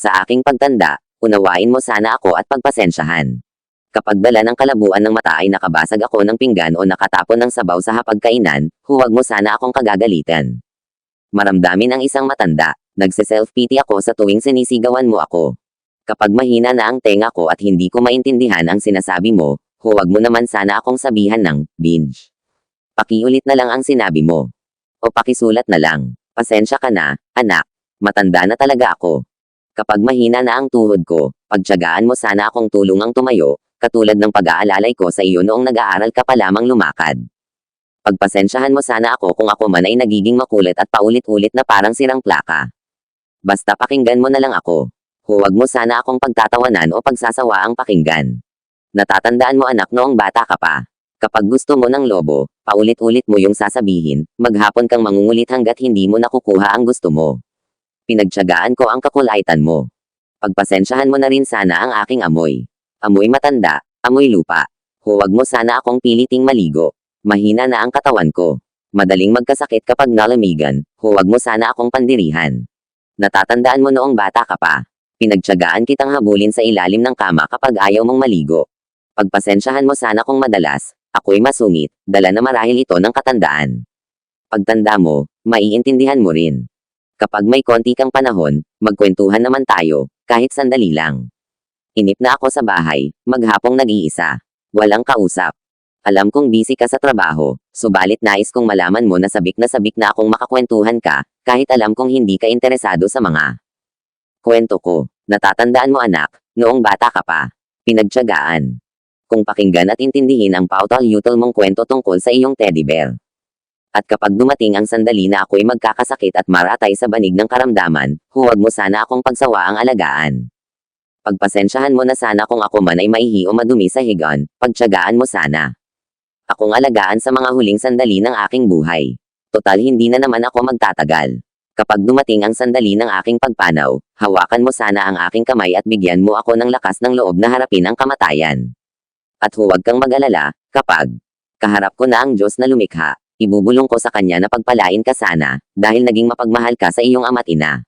Sa aking pagtanda, unawain mo sana ako at pagpasensyahan. Kapag dala ng kalabuan ng mata ay nakabasag ako ng pinggan o nakatapon ng sabaw sa hapagkainan, huwag mo sana akong kagagalitan. Maramdamin ang isang matanda, nagse-self-pity ako sa tuwing sinisigawan mo ako. Kapag mahina na ang tenga ko at hindi ko maintindihan ang sinasabi mo, huwag mo naman sana akong sabihan ng binge. Pakiulit na lang ang sinabi mo. O pakisulat na lang. Pasensya ka na, anak. Matanda na talaga ako. Kapag mahina na ang tuhod ko, pagtiyagaan mo sana akong tulungang tumayo, katulad ng pag-aalalay ko sa iyo noong nag-aaral ka pa lamang lumakad. Pagpasensyahan mo sana ako kung ako man ay nagiging makulit at paulit-ulit na parang sirang plaka. Basta pakinggan mo na lang ako. Huwag mo sana akong pagtatawanan o pagsasawa ang pakinggan. Natatandaan mo anak noong bata ka pa. Kapag gusto mo ng lobo, paulit-ulit mo yung sasabihin, maghapon kang mangungulit hanggat hindi mo nakukuha ang gusto mo. Pinagtiyagaan ko ang kakulaitan mo. Pagpasensyahan mo na rin sana ang aking amoy. Amoy matanda, amoy lupa. Huwag mo sana akong piliting maligo. Mahina na ang katawan ko. Madaling magkasakit kapag nalamigan, huwag mo sana akong pandirihan. Natatandaan mo noong bata ka pa. Pinagtiyagaan kitang habulin sa ilalim ng kama kapag ayaw mong maligo. Pagpasensyahan mo sana kung madalas, ako'y masungit, dala na marahil ito ng katandaan. Pagtanda mo, maiintindihan mo rin. Kapag may konti kang panahon, magkwentuhan naman tayo, kahit sandali lang. Inip na ako sa bahay, maghapong nag-iisa. Walang kausap. Alam kong busy ka sa trabaho, subalit nais kong malaman mo na sabik na akong makakwentuhan ka, kahit alam kong hindi ka interesado sa mga kwento ko. Natatandaan mo anak, noong bata ka pa. Pinagtiyagaan. Kung pakinggan at intindihin ang pautol-utol mong kwento tungkol sa iyong teddy bear. At kapag dumating ang sandali na ako'y magkakasakit at maratay sa banig ng karamdaman, huwag mo sana akong pagsawaang alagaan. Pagpasensyahan mo na sana kung ako man ay maihi o madumi sa higaan, pagtiyagaan mo sana. Akong alagaan sa mga huling sandali ng aking buhay. Total hindi na naman ako magtatagal. Kapag dumating ang sandali ng aking pagpanaw, hawakan mo sana ang aking kamay at bigyan mo ako ng lakas ng loob na harapin ang kamatayan. At huwag kang mag-alala, kapag kaharap ko na ang Diyos na lumikha, ibubulong ko sa Kanya na pagpalain ka sana, dahil naging mapagmahal ka sa iyong ama't ina.